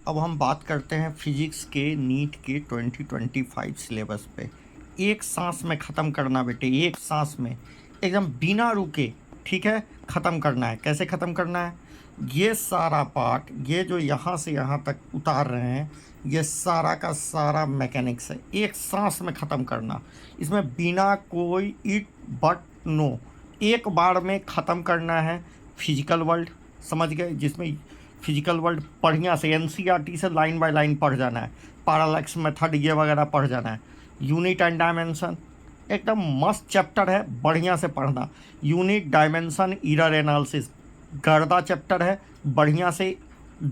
अब हम बात करते हैं फिजिक्स के नीट के 2025 सिलेबस पे। एक सांस में ख़त्म करना बेटे, एक सांस में एकदम बिना रुके, ठीक है, ख़त्म करना है। कैसे ख़त्म करना है? ये सारा पार्ट, ये जो यहाँ से यहाँ तक उतार रहे हैं, ये सारा का सारा मैकेनिक्स है, एक सांस में ख़त्म करना। इसमें बिना कोई इट बट नो, एक बार में ख़त्म करना है। फिजिकल वर्ल्ड समझ गए, जिसमें फिजिकल वर्ल्ड बढ़िया से एनसीईआरटी से लाइन बाय लाइन पढ़ जाना है, पैरालैक्स मेथड ये वगैरह पढ़ जाना है। यूनिट एंड डायमेंशन एकदम मस्त चैप्टर है, बढ़िया से पढ़ना। यूनिट, डायमेंशन, एरर एनालिसिस गर्दा चैप्टर है, बढ़िया से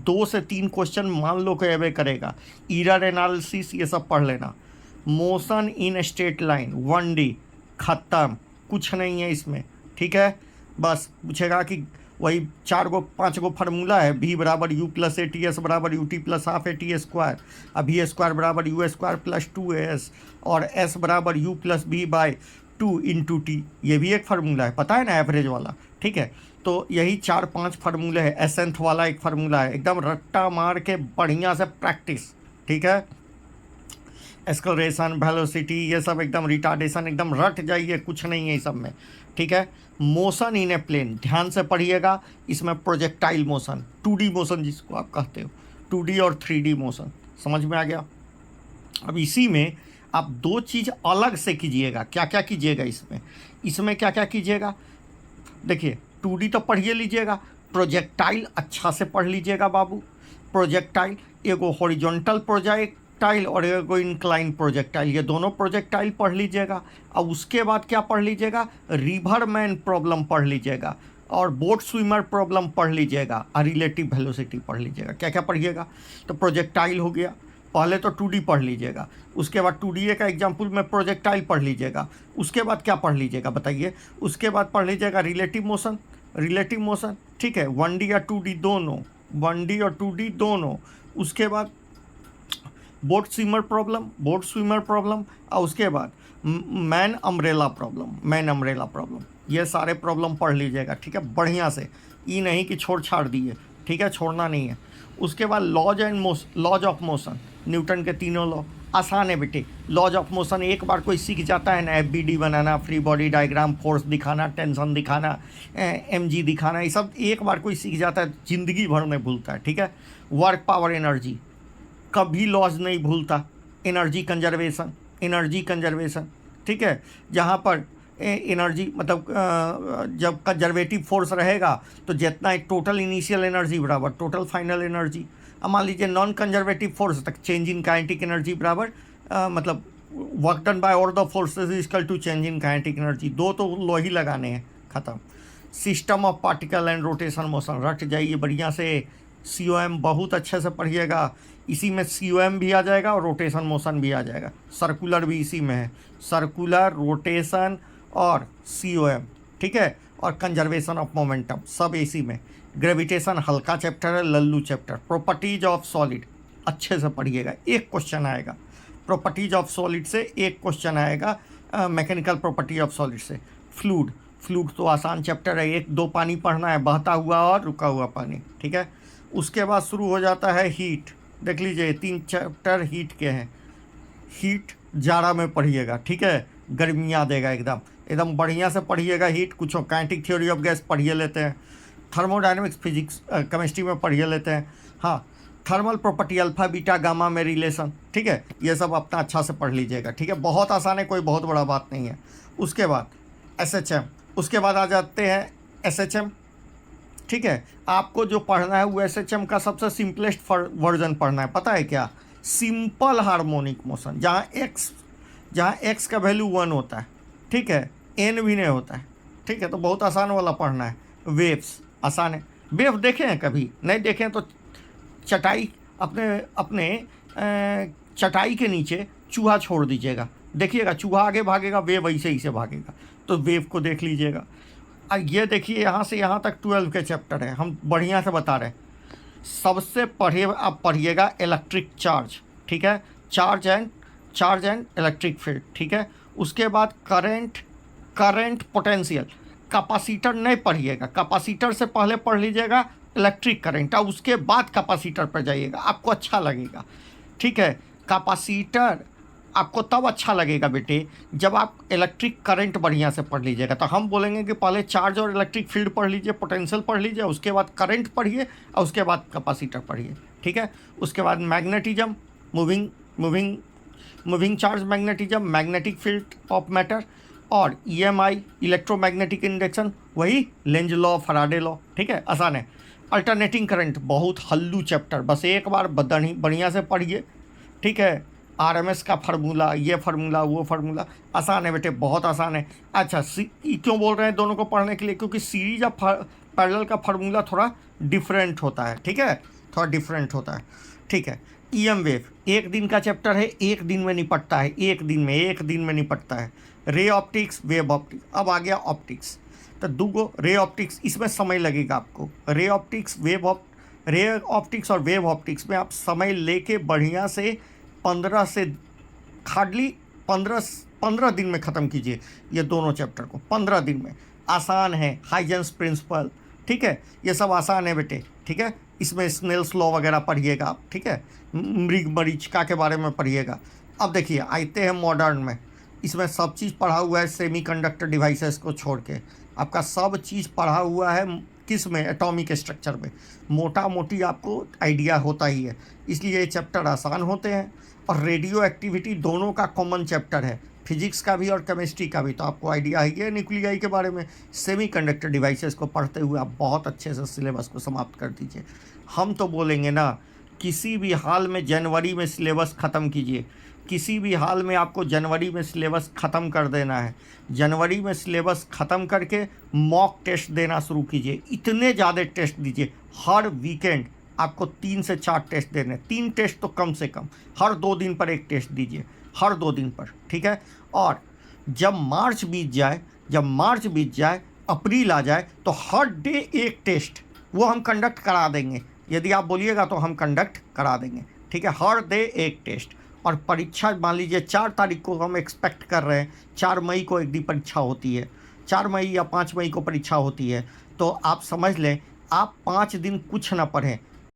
2 से 3 क्वेश्चन मान लो कि एवे करेगा। एरर एनालिसिस ये सब पढ़ लेना। Motion in straight line 1D ख़त्म, कुछ नहीं है इसमें, ठीक है। बस पूछेगा कि वही 4-5 फार्मूला है, v बराबर u plus a t s बराबर u t plus half a t square, अब वी स्क्वायर बराबर यू स्क्वायर प्लस 2as और s बराबर u plus b by 2 into t, ये भी एक फार्मूला है, पता है ना, एवरेज वाला, ठीक है। तो यही 4-5 फार्मूले हैं। एसेंथ वाला एक फार्मूला है, एकदम रट्टा मार के बढ़िया से प्रैक्टिस, ठीक है। एक्सलरेशन, वेलोसिटी, ये सब एकदम रिटार्डेशन, एकदम रट जाइए, कुछ नहीं है इस सब में, ठीक है। मोशन इन ए प्लेन ध्यान से पढ़िएगा। इसमें प्रोजेक्टाइल मोशन, 2D मोशन जिसको आप कहते हो, 2D और 3D मोशन, समझ में आ गया। अब इसी में आप 2 चीज़ अलग से कीजिएगा। क्या क्या कीजिएगा इसमें क्या क्या कीजिएगा? देखिए, 2D तो पढ़िए लीजिएगा, प्रोजेक्टाइल अच्छा से पढ़ लीजिएगा बाबू। प्रोजेक्टाइल, एगो हॉरिजॉन्टल प्रोजेक्टाइल और एगो इंक्लाइन प्रोजेक्टाइल, ये दोनों प्रोजेक्टाइल पढ़ लीजिएगा। अब उसके बाद क्या पढ़ लीजिएगा? रिवरमैन प्रॉब्लम पढ़ लीजिएगा और बोट स्विमर प्रॉब्लम पढ़ लीजिएगा और रिलेटिव वेलोसिटी पढ़ लीजिएगा। क्या क्या पढ़िएगा? तो प्रोजेक्टाइल हो गया, पहले तो 2D पढ़ लीजिएगा, उसके बाद 2D का एग्जाम्पल में प्रोजेक्टाइल पढ़ लीजिएगा। उसके बाद क्या पढ़ लीजिएगा बताइए? उसके बाद पढ़ लीजिएगा रिलेटिव मोशन, ठीक है, 1D या 2D दोनों, 1D और 2D दोनों। उसके बाद बोट स्विमर प्रॉब्लम और उसके बाद मैन अम्ब्रेला प्रॉब्लम, ये सारे प्रॉब्लम पढ़ लीजिएगा, ठीक है, बढ़िया से। ये नहीं कि छोड़ छाड़ दिए, ठीक है, छोड़ना नहीं है। उसके बाद लॉज ऑफ मोशन, न्यूटन के तीनों लॉ, आसान है बेटे। लॉज ऑफ मोशन एक बार कोई सीख जाता है ना, FBD बनाना, फ्री बॉडी डायग्राम, फोर्स दिखाना, टेंशन दिखाना, mg दिखाना, ये सब एक बार कोई सीख जाता है, ज़िंदगी भर में भूलता है, ठीक है। वर्क, पावर, एनर्जी कभी लॉज नहीं भूलता। एनर्जी कंजर्वेशन, ठीक है, जहाँ पर एनर्जी मतलब जब कंजर्वेटिव फोर्स रहेगा तो जितना एक टोटल इनिशियल एनर्जी बराबर टोटल फाइनल एनर्जी। अब मान लीजिए नॉन कंजर्वेटिव फोर्स तक चेंज इन काइनेटिक एनर्जी बराबर मतलब work done by all the forces is equal to change in kinetic energy. 2 तो लो ही लगाने हैं, ख़त्म। System of particle and rotation motion रट जाइए बढ़िया से। COM बहुत अच्छे से पढ़िएगा, इसी में COM भी आ जाएगा और रोटेशन मोशन भी आ जाएगा। सर्कुलर भी इसी में है, सर्कुलर, रोटेशन और COM, ठीक है, और कंजर्वेशन ऑफ मोमेंटम सब इसी में। ग्रेविटेशन हल्का चैप्टर है, Lallu chapter. Properties of solid अच्छे से पढ़िएगा, एक क्वेश्चन आएगा। प्रॉपर्टीज ऑफ सॉलिड से एक क्वेश्चन आएगा, मैकेनिकल प्रॉपर्टी ऑफ सॉलिड से। फ्लूड तो आसान चैप्टर है, 1-2 पानी पढ़ना है, बहता हुआ और रुका हुआ पानी, ठीक है। उसके बाद शुरू हो जाता है हीट, देख लीजिए 3 चैप्टर हीट के हैं। हीट जाड़ा में पढ़िएगा, ठीक है, गर्मी आ देगा, एकदम बढ़िया से पढ़िएगा हीट। कुछ काइनेटिक थ्योरी ऑफ गैस पढ़िए लेते हैं, थर्मोडायनेमिक्स, फिजिक्स, केमिस्ट्री में पढ़िए लेते हैं। हाँ, thermal property, alpha beta gamma में रिलेशन, ठीक है, ये सब अपना अच्छा से पढ़ लीजिएगा, ठीक है, बहुत आसान है, कोई बहुत बड़ा बात नहीं है। उसके बाद SHM, उसके बाद आ जाते हैं SHM, ठीक है। आपको जो पढ़ना है वो SHM का सबसे सिंपलेस्ट वर्जन पढ़ना है, पता है क्या? सिंपल हार्मोनिक मोशन, जहाँ x का वैल्यू 1 होता है, ठीक है, n भी नहीं होता है, ठीक है, तो बहुत आसान वाला पढ़ना है। वेव्स आसान है, वेव देखे हैं कभी? नहीं देखें तो चटाई अपने चटाई के नीचे चूहा छोड़ दीजिएगा, देखिएगा चूहा आगे भागेगा, वेव ऐसे ही से भागेगा, तो वेव को देख लीजिएगा। ये देखिए यहाँ से यहाँ तक 12 के चैप्टर है, हम बढ़िया से बता रहे हैं। सबसे आप पढ़िएगा इलेक्ट्रिक चार्ज, ठीक है, चार्ज एंड इलेक्ट्रिक फील्ड, ठीक है। उसके बाद करंट पोटेंशियल। कैपेसिटर नहीं पढ़िएगा, कैपेसिटर से पहले पढ़ लीजिएगा इलेक्ट्रिक करंट, अब उसके बाद कैपेसिटर पर जाइएगा, आपको अच्छा लगेगा। ठीक है, कैपेसिटर आपको तब अच्छा लगेगा बेटे जब आप इलेक्ट्रिक करंट बढ़िया से पढ़ लीजिएगा। तो हम बोलेंगे कि पहले चार्ज और इलेक्ट्रिक फील्ड पढ़ लीजिए, पोटेंशियल पढ़ लीजिए, उसके बाद करंट पढ़िए और उसके बाद कैपेसिटर पढ़िए। ठीक है, उसके बाद magnetism, moving moving moving charge magnetism, magnetic field of matter, और ईएमआई इलेक्ट्रोमैग्नेटिक इंडक्शन, वही लेंज लॉ, फराडे लॉ। ठीक है, आसान है। अल्टरनेटिंग करंट बहुत हल्लू चैप्टर, बस एक बार बढ़िया से पढ़िए। ठीक है, आरएमएस का फार्मूला, ये फार्मूला, वो फार्मूला, आसान है बेटे, बहुत आसान है। अच्छा, क्यों बोल रहे हैं दोनों को पढ़ने के लिए? क्योंकि सीरीज ऑफ पैरेलल का फार्मूला थोड़ा डिफरेंट होता है। ठीक है, थोड़ा डिफरेंट होता है। ठीक है, ईएम वेव एक दिन का चैप्टर है, एक दिन में निपटता है, एक दिन में निपटता है। रे ऑप्टिक्स, वेव ऑप्टिक्स, अब आ गया ऑप्टिक्स। तो दूगो रे ऑप्टिक्स, इसमें समय लगेगा आपको। रे ऑप्टिक्स और वेव ऑप्टिक्स में आप समय लेके बढ़िया से 15 से हार्डली 15 दिन में ख़त्म कीजिए ये दोनों चैप्टर को, 15 दिन में। आसान है, हाइजेंस प्रिंसिपल, ठीक है, ये सब आसान है बेटे। ठीक है, इसमें स्नेल्स लॉ वगैरह पढ़िएगा आप। ठीक है, मृग मरीचिका के बारे में पढ़िएगा। अब देखिए आते हैं मॉडर्न में, इसमें सब चीज़ पढ़ा हुआ है सेमीकंडक्टर डिवाइसेस को छोड़ के, आपका सब चीज़ पढ़ा हुआ है किस में? एटॉमिक स्ट्रक्चर में। मोटा मोटी आपको आइडिया होता ही है, इसलिए ये चैप्टर आसान होते हैं। और रेडियो एक्टिविटी दोनों का कॉमन चैप्टर है, फिजिक्स का भी और केमिस्ट्री का भी, तो आपको आइडिया है न्यूक्लियाई के बारे में। सेमीकंडक्टर डिवाइसेस को पढ़ते हुए आप बहुत अच्छे से सिलेबस को समाप्त कर दीजिए। हम तो बोलेंगे ना, किसी भी हाल में जनवरी में सिलेबस ख़त्म कीजिए, किसी भी हाल में आपको जनवरी में सिलेबस ख़त्म कर देना है। जनवरी में सिलेबस ख़त्म करके मॉक टेस्ट देना शुरू कीजिए, इतने ज़्यादा टेस्ट दीजिए। हर वीकेंड आपको 3 से 4 टेस्ट देने, 3 टेस्ट तो कम से कम, हर 2 दिन पर एक टेस्ट दीजिए, हर 2 दिन पर। ठीक है, और जब मार्च बीत जाए, अप्रैल आ जाए, तो हर डे एक टेस्ट वो हम कंडक्ट करा देंगे। यदि आप बोलिएगा तो हम कंडक्ट करा देंगे। ठीक है, हर डे एक टेस्ट। और परीक्षा मान लीजिए 4 तारीख को हम एक्सपेक्ट कर रहे हैं, 4 मई को एक दी परीक्षा होती है, 4 मई या 5 मई को परीक्षा होती है, तो आप समझ लें आप 5 दिन कुछ ना पढ़ें,